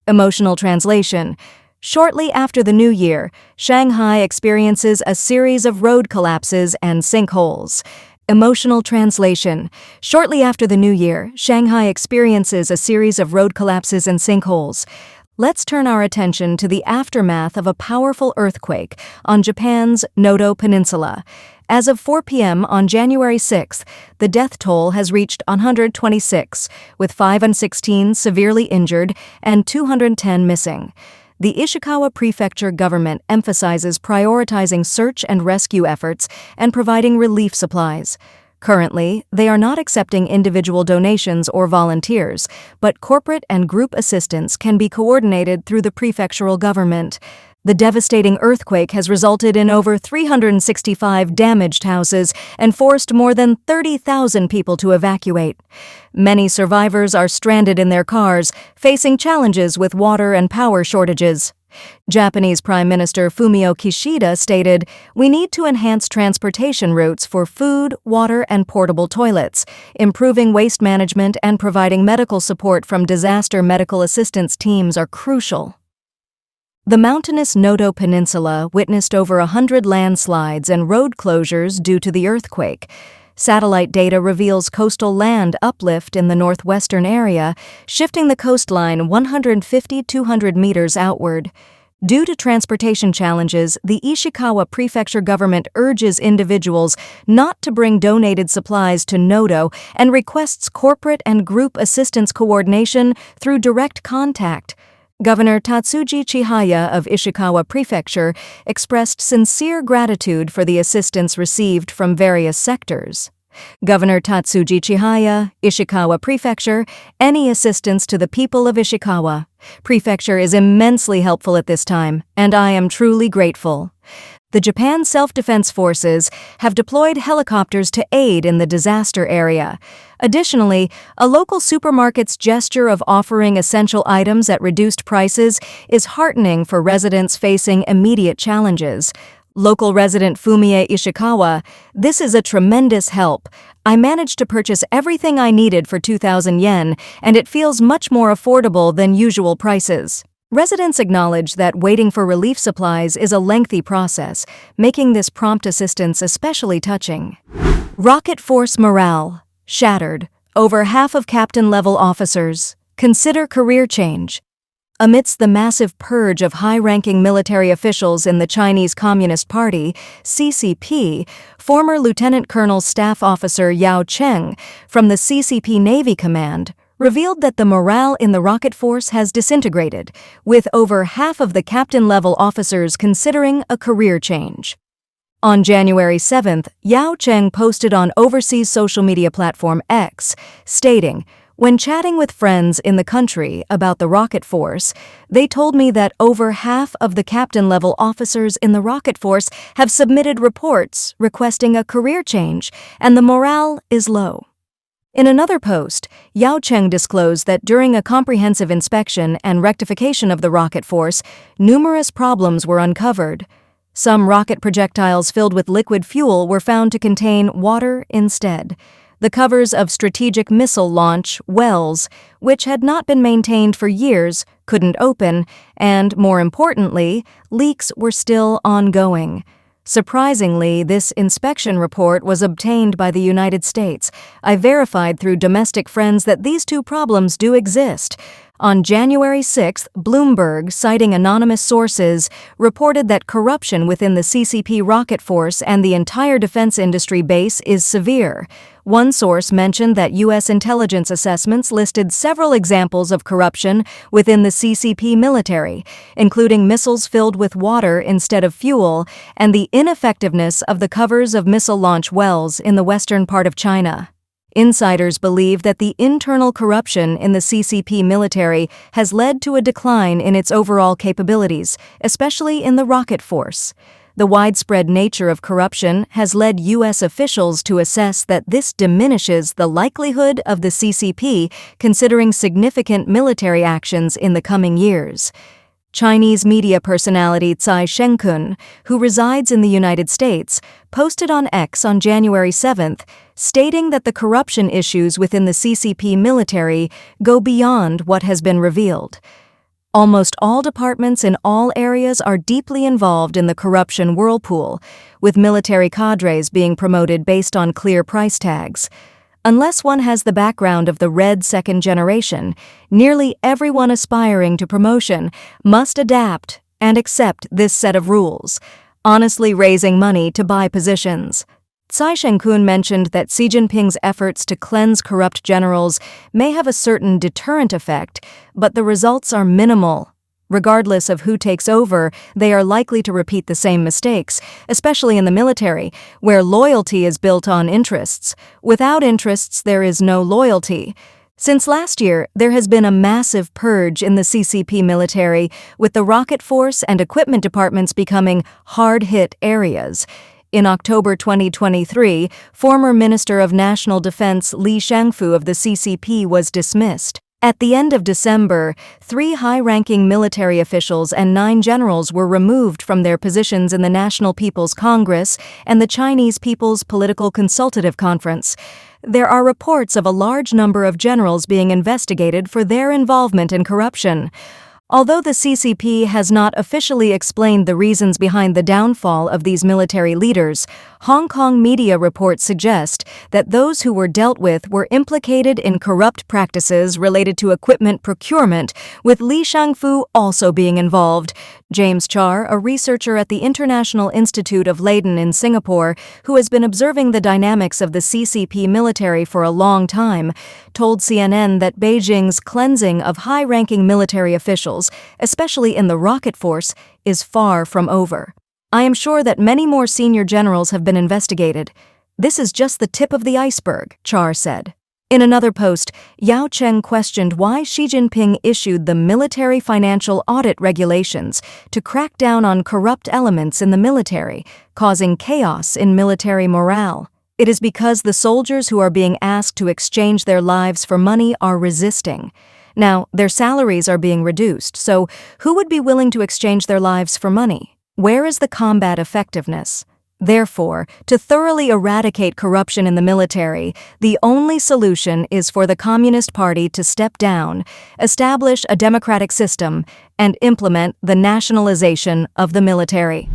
Emotional translation. Shortly after the new year, Shanghai experiences a series of road collapses and sinkholes. Emotional translation. Shortly after the new year, Shanghai experiences a series of road collapses and sinkholes. Let's turn our attention to the aftermath of a powerful earthquake on Japan's Noto Peninsula. As of 4 p.m. on January 6th, the death toll has reached 126, with 516 severely injured and 210 missing. The Ishikawa Prefecture government emphasizes prioritizing search and rescue efforts and providing relief supplies. Currently, they are not accepting individual donations or volunteers, but corporate and group assistance can be coordinated through the prefectural government. The devastating earthquake has resulted in over 365 damaged houses and forced more than 30,000 people to evacuate. Many survivors are stranded in their cars, facing challenges with water and power shortages. Japanese Prime Minister Fumio Kishida stated, "We need to enhance transportation routes for food, water, and portable toilets, improving waste management and providing medical support from disaster medical assistance teams are crucial." The mountainous Noto Peninsula witnessed over 100 landslides and road closures due to the earthquake. Satellite data reveals coastal land uplift in the northwestern area, shifting the coastline 150-200 meters outward. Due to transportation challenges, the Ishikawa Prefecture government urges individuals not to bring donated supplies to Noto and requests corporate and group assistance coordination through direct contact. Governor Tatsuji Chihaya of Ishikawa Prefecture expressed sincere gratitude for the assistance received from various sectors. Governor Tatsuji Chihaya, Ishikawa Prefecture, any assistance to the people of Ishikawa Prefecture is immensely helpful at this time, and I am truly grateful. The Japan Self-Defense Forces have deployed helicopters to aid in the disaster area. Additionally, a local supermarket's gesture of offering essential items at reduced prices is heartening for residents facing immediate challenges. Local resident Fumie Ishikawa, "This is a tremendous help. I managed to purchase everything I needed for 2,000 yen, and it feels much more affordable than usual prices." Residents acknowledge that waiting for relief supplies is a lengthy process, making this prompt assistance especially touching. Rocket Force morale shattered. Over half of captain-level officers consider career change. Amidst the massive purge of high-ranking military officials in the Chinese Communist Party, CCP, former Lieutenant Colonel Staff Officer Yao Cheng from the CCP Navy Command revealed that the morale in the rocket force has disintegrated, with over half of the captain-level officers considering a career change. On January 7th, Yao Cheng posted on overseas social media platform X, stating, "When chatting with friends in the country about the rocket force, they told me that over half of the captain-level officers in the rocket force have submitted reports requesting a career change, and the morale is low." In another post, Yao Cheng disclosed that during a comprehensive inspection and rectification of the rocket force, numerous problems were uncovered. Some rocket projectiles filled with liquid fuel were found to contain water instead. The covers of strategic missile launch wells, which had not been maintained for years, couldn't open, and, more importantly, leaks were still ongoing. Surprisingly, this inspection report was obtained by the United States. I verified through domestic friends that these two problems do exist. On January 6th, Bloomberg, citing anonymous sources, reported that corruption within the CCP rocket force and the entire defense industry base is severe. One source mentioned that U.S. intelligence assessments listed several examples of corruption within the CCP military, including missiles filled with water instead of fuel and the ineffectiveness of the covers of missile launch wells in the western part of China. Insiders believe that the internal corruption in the CCP military has led to a decline in its overall capabilities, especially in the rocket force. The widespread nature of corruption has led U.S. officials to assess that this diminishes the likelihood of the CCP considering significant military actions in the coming years. Chinese media personality Tsai Shengkun, who resides in the United States, posted on X on January 7th, stating that the corruption issues within the CCP military go beyond what has been revealed. Almost all departments in all areas are deeply involved in the corruption whirlpool, with military cadres being promoted based on clear price tags. Unless one has the background of the red second generation, nearly everyone aspiring to promotion must adapt and accept this set of rules, honestly raising money to buy positions. Tsai Ing-kun mentioned that Xi Jinping's efforts to cleanse corrupt generals may have a certain deterrent effect, but the results are minimal. Regardless of who takes over, they are likely to repeat the same mistakes, especially in the military, where loyalty is built on interests. Without interests, there is no loyalty. Since last year, there has been a massive purge in the CCP military, with the rocket force and equipment departments becoming hard-hit areas. In October 2023, former Minister of National Defense Li Shangfu of the CCP was dismissed. At the end of December, 3 high-ranking military officials and 9 generals were removed from their positions in the National People's Congress and the Chinese People's Political Consultative Conference. There are reports of a large number of generals being investigated for their involvement in corruption. Although the CCP has not officially explained the reasons behind the downfall of these military leaders, Hong Kong media reports suggest that those who were dealt with were implicated in corrupt practices related to equipment procurement, with Li Shangfu also being involved. James Char, a researcher at the International Institute of Leiden in Singapore, who has been observing the dynamics of the CCP military for a long time, told CNN that Beijing's cleansing of high-ranking military officials, especially in the rocket force, is far from over. I am sure that many more senior generals have been investigated. This is just the tip of the iceberg, Char said. In another post, Yao Cheng questioned why Xi Jinping issued the military financial audit regulations to crack down on corrupt elements in the military, causing chaos in military morale. It is because the soldiers who are being asked to exchange their lives for money are resisting. Now, their salaries are being reduced, so who would be willing to exchange their lives for money? Where is the combat effectiveness? Therefore, to thoroughly eradicate corruption in the military, the only solution is for the Communist Party to step down, establish a democratic system, and implement the nationalization of the military.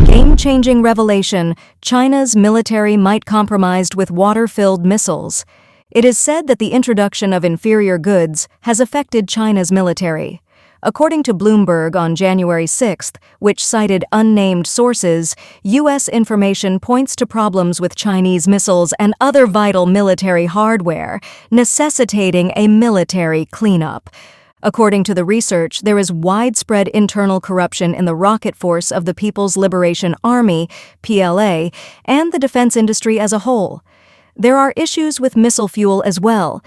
Game-changing revelation: China's military might compromised with water-filled missiles. It is said that the introduction of inferior goods has affected China's military. According to Bloomberg on January 6, which cited unnamed sources, U.S. information points to problems with Chinese missiles and other vital military hardware, necessitating a military cleanup. According to the research, there is widespread internal corruption in the rocket force of the People's Liberation Army, PLA, and the defense industry as a whole. There are issues with missile fuel as well.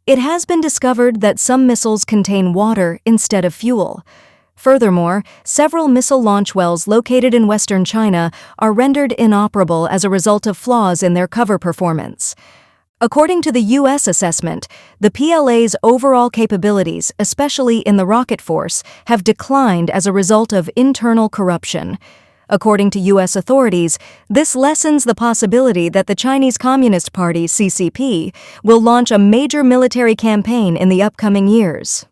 It has been discovered that some missiles contain water instead of fuel. Furthermore, several missile launch wells located in western China are rendered inoperable as a result of flaws in their cover performance. According to the U.S. assessment, the PLA's overall capabilities, especially in the rocket force, have declined as a result of internal corruption. According to U.S. authorities, this lessens the possibility that the Chinese Communist Party, CCP, will launch a major military campaign in the upcoming years.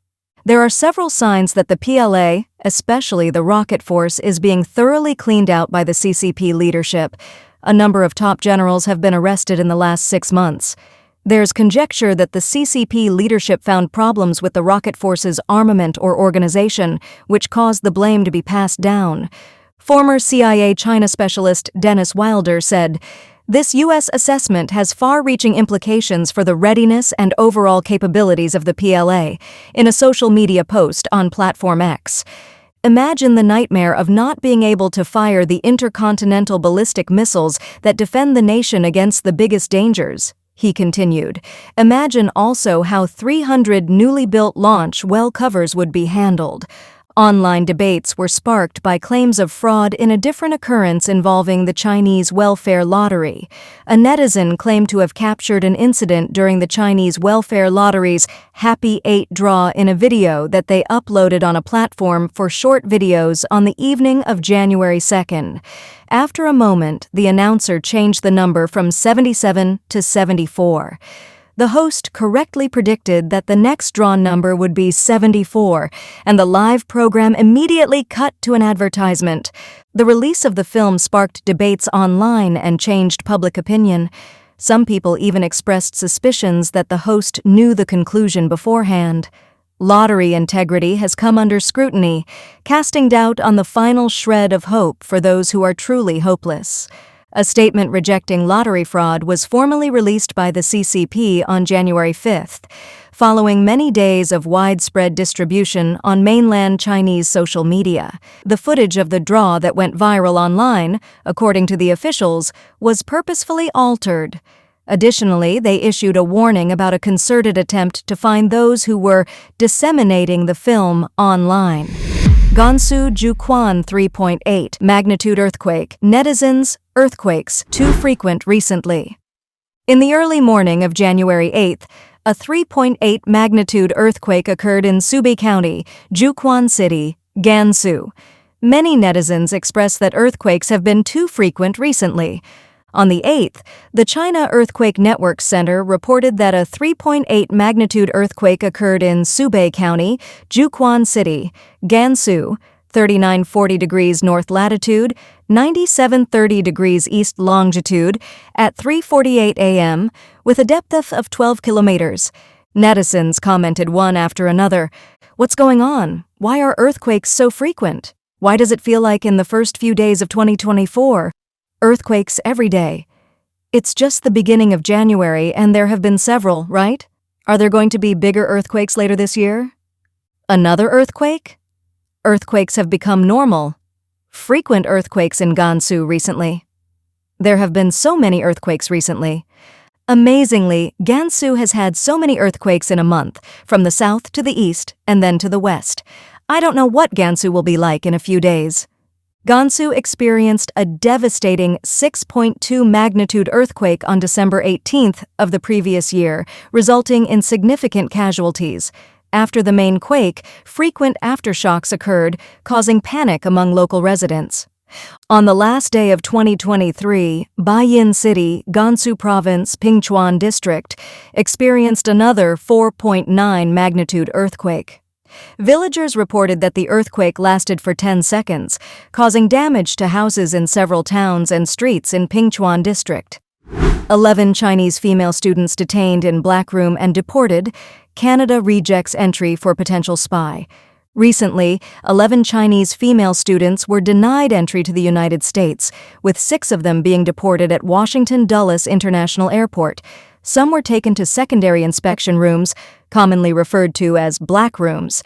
There are several signs that the PLA, especially the rocket force, is being thoroughly cleaned out by the CCP leadership. A number of top generals have been arrested in the last 6 months. There's conjecture that the CCP leadership found problems with the rocket force's armament or organization, which caused the blame to be passed down. Former CIA China specialist Dennis Wilder said, "This U.S. assessment has far-reaching implications for the readiness and overall capabilities of the PLA," in a social media post on Platform X. Imagine the nightmare of not being able to fire the intercontinental ballistic missiles that defend the nation against the biggest dangers, he continued. Imagine also how 300 newly built launch well covers would be handled. Online debates were sparked by claims of fraud in a different occurrence involving the Chinese welfare lottery. A netizen claimed to have captured an incident during the Chinese welfare lottery's Happy 8 draw in a video that they uploaded on a platform for short videos on the evening of January 2nd. After a moment, the announcer changed the number from 77 to 74. The host correctly predicted that the next drawn number would be 74, and the live program immediately cut to an advertisement. The release of the film sparked debates online and changed public opinion. Some people even expressed suspicions that the host knew the conclusion beforehand. Lottery integrity has come under scrutiny, casting doubt on the final shred of hope for those who are truly hopeless. A statement rejecting lottery fraud was formally released by the CCP on January 5th, following many days of widespread distribution on mainland Chinese social media. The footage of the draw that went viral online, according to the officials, was purposefully altered. Additionally, they issued a warning about a concerted attempt to find those who were disseminating the film online. Gansu Zhuquan 3.8 magnitude earthquake. Netizens, earthquakes too frequent recently. In the early morning of January 8th, a 3.8 magnitude earthquake occurred in Subei County, Zhuquan City, Gansu. Many netizens expressed that earthquakes have been too frequent recently. On the 8th, the China Earthquake Network Center reported that a 3.8 magnitude earthquake occurred in Subei County, Zhuquan City, Gansu, 3940 degrees north latitude, 9730 degrees east longitude, at 3:48 a.m., with a depth of 12 kilometers. Netizens commented one after another, "What's going on? Why are earthquakes so frequent? Why does it feel like in the first few days of 2024? Earthquakes every day. It's just the beginning of January and there have been several, right? Are there going to be bigger earthquakes later this year? Another earthquake? Earthquakes have become normal. Frequent earthquakes in Gansu recently. There have been so many earthquakes recently. Amazingly, Gansu has had so many earthquakes in a month, from the south to the east and then to the west. I don't know what Gansu will be like in a few days." Gansu experienced a devastating 6.2 magnitude earthquake on December 18th of the previous year, resulting in significant casualties. After the main quake, frequent aftershocks occurred, causing panic among local residents. On the last day of 2023, Baiyin City, Gansu Province, Pingchuan District, experienced another 4.9 magnitude earthquake. Villagers reported that the earthquake lasted for 10 seconds, causing damage to houses in several towns and streets in Pingchuan District. 11 Chinese female students detained in Black Room and deported. Canada rejects entry for potential spy. Recently, 11 Chinese female students were denied entry to the United States, with 6 of them being deported at Washington Dulles International Airport. Some were taken to secondary inspection rooms, commonly referred to as black rooms,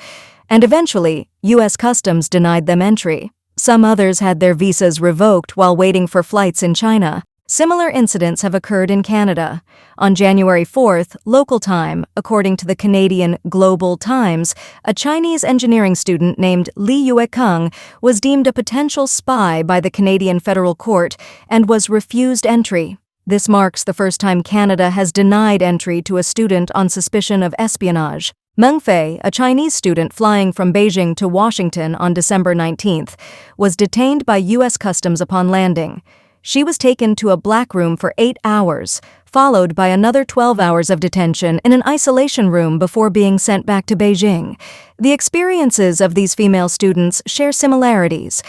and eventually, U.S. Customs denied them entry. Some others had their visas revoked while waiting for flights in China. Similar incidents have occurred in Canada. On January 4th, local time, according to the Canadian Global Times, a Chinese engineering student named Li Yuekeng was deemed a potential spy by the Canadian Federal Court and was refused entry. This marks the first time Canada has denied entry to a student on suspicion of espionage. Meng Fei, a Chinese student flying from Beijing to Washington on December 19th, was detained by U.S. Customs upon landing. She was taken to a black room for 8 hours, followed by another 12 hours of detention in an isolation room before being sent back to Beijing. The experiences of these female students share similarities.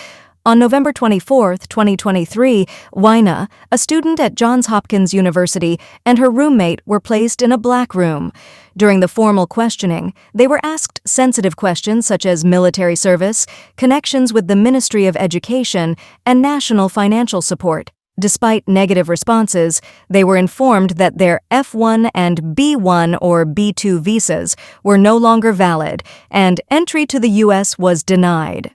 On November 24, 2023, Weina, a student at Johns Hopkins University, and her roommate were placed in a black room. During the formal questioning, they were asked sensitive questions such as military service, connections with the Ministry of Education, and national financial support. Despite negative responses, they were informed that their F1 and B1 or B2 visas were no longer valid, and entry to the U.S. was denied.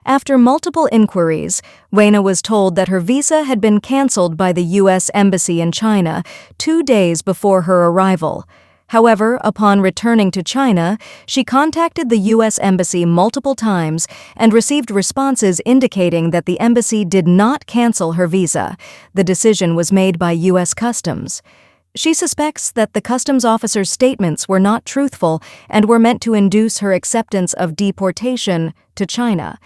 After multiple inquiries, Weina was told that her visa had been canceled by the U.S. Embassy in China 2 days before her arrival. However, upon returning to China, she contacted the U.S. Embassy multiple times and received responses indicating that the embassy did not cancel her visa. The decision was made by U.S. Customs. She suspects that the customs officer's statements were not truthful and were meant to induce her acceptance of deportation to China.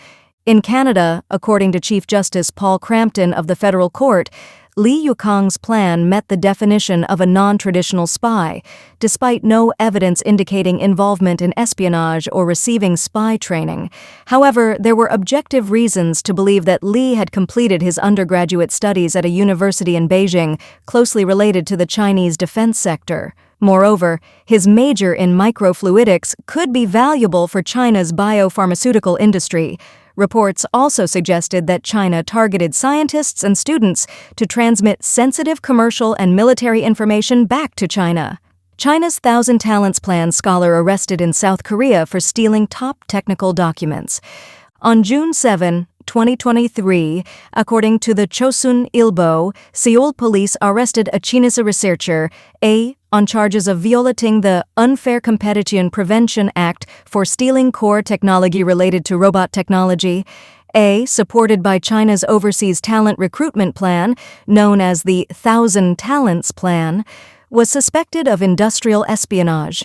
In Canada, according to Chief Justice Paul Crampton of the Federal Court, Li Yukong's plan met the definition of a non-traditional spy, despite no evidence indicating involvement in espionage or receiving spy training. However, there were objective reasons to believe that Li had completed his undergraduate studies at a university in Beijing closely related to the Chinese defense sector. Moreover, his major in microfluidics could be valuable for China's biopharmaceutical industry. Reports also suggested that China targeted scientists and students to transmit sensitive commercial and military information back to China. China's Thousand Talents Plan scholar arrested in South Korea for stealing top technical documents. On June 7, 2023, according to the Chosun Ilbo, Seoul police arrested a Chinese researcher, A, on charges of violating the Unfair Competition Prevention Act for stealing core technology related to robot technology. A, supported by China's Overseas Talent Recruitment Plan, known as the Thousand Talents Plan, was suspected of industrial espionage.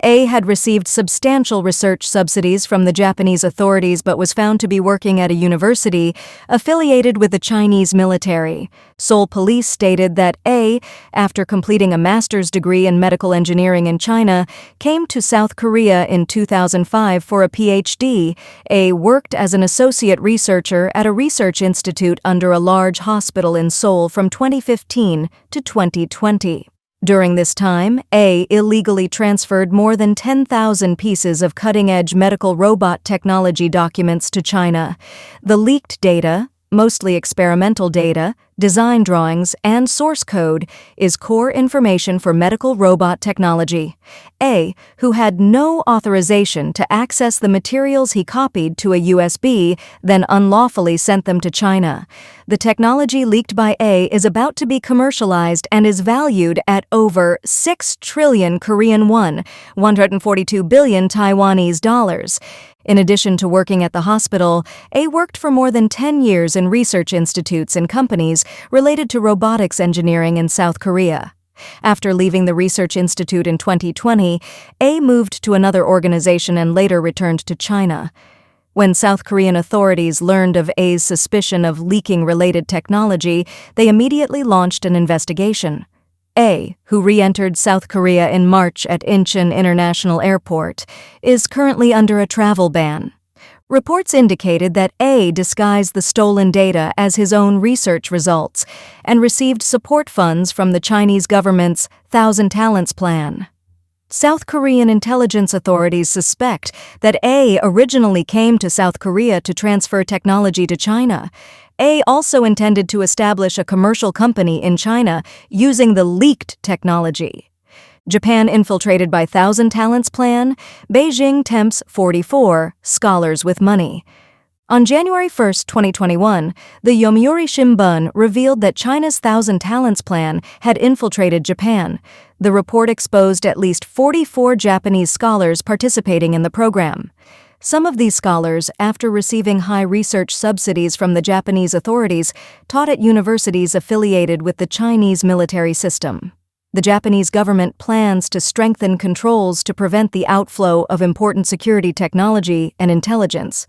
A had received substantial research subsidies from the Japanese authorities but was found to be working at a university affiliated with the Chinese military. Seoul police stated that A, after completing a master's degree in medical engineering in China, came to South Korea in 2005 for a PhD. A worked as an associate researcher at a research institute under a large hospital in Seoul from 2015 to 2020. During this time, A illegally transferred more than 10,000 pieces of cutting-edge medical robot technology documents to China. The leaked data, mostly experimental data, design drawings, and source code, is core information for medical robot technology. A, who had no authorization to access the materials he copied to a USB, then unlawfully sent them to China. The technology leaked by A is about to be commercialized and is valued at over 6 trillion Korean won, 142 billion Taiwanese dollars. In addition to working at the hospital, A worked for more than 10 years in research institutes and companies related to robotics engineering in South Korea. After leaving the research institute in 2020, A moved to another organization and later returned to China. When South Korean authorities learned of A's suspicion of leaking related technology, they immediately launched an investigation. A, who re-entered South Korea in March at Incheon International Airport, is currently under a travel ban. Reports indicated that A disguised the stolen data as his own research results and received support funds from the Chinese government's Thousand Talents Plan. South Korean intelligence authorities suspect that A originally came to South Korea to transfer technology to China. A also intended to establish a commercial company in China using the leaked technology. Japan infiltrated by Thousand Talents Plan, Beijing tempts 44 scholars with money. On January 1, 2021, the Yomiuri Shimbun revealed that China's Thousand Talents Plan had infiltrated Japan. The report exposed at least 44 Japanese scholars participating in the program. Some of these scholars, after receiving high research subsidies from the Japanese authorities, taught at universities affiliated with the Chinese military system. The Japanese government plans to strengthen controls to prevent the outflow of important security technology and intelligence.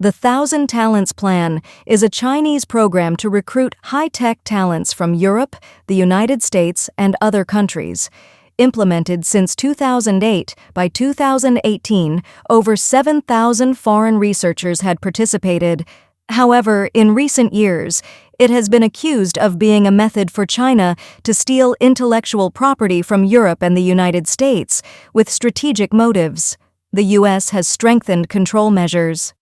The Thousand Talents Plan is a Chinese program to recruit high-tech talents from Europe, the United States, and other countries. Implemented since 2008, by 2018, over 7,000 foreign researchers had participated. However, in recent years, it has been accused of being a method for China to steal intellectual property from Europe and the United States, with strategic motives. The U.S. has strengthened control measures.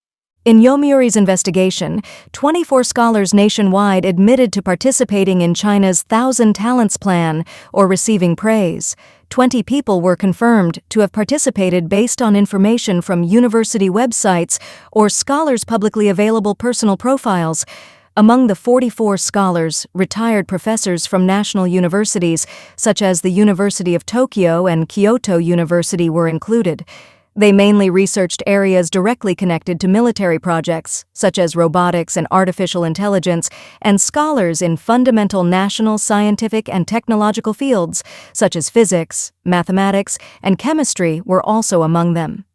In Yomiuri's investigation, 24 scholars nationwide admitted to participating in China's Thousand Talents Plan or receiving praise. 20 people were confirmed to have participated based on information from university websites or scholars' publicly available personal profiles. Among the 44 scholars, retired professors from national universities such as the University of Tokyo and Kyoto University were included. They mainly researched areas directly connected to military projects, such as robotics and artificial intelligence, and scholars in fundamental national scientific and technological fields, such as physics, mathematics, and chemistry, were also among them.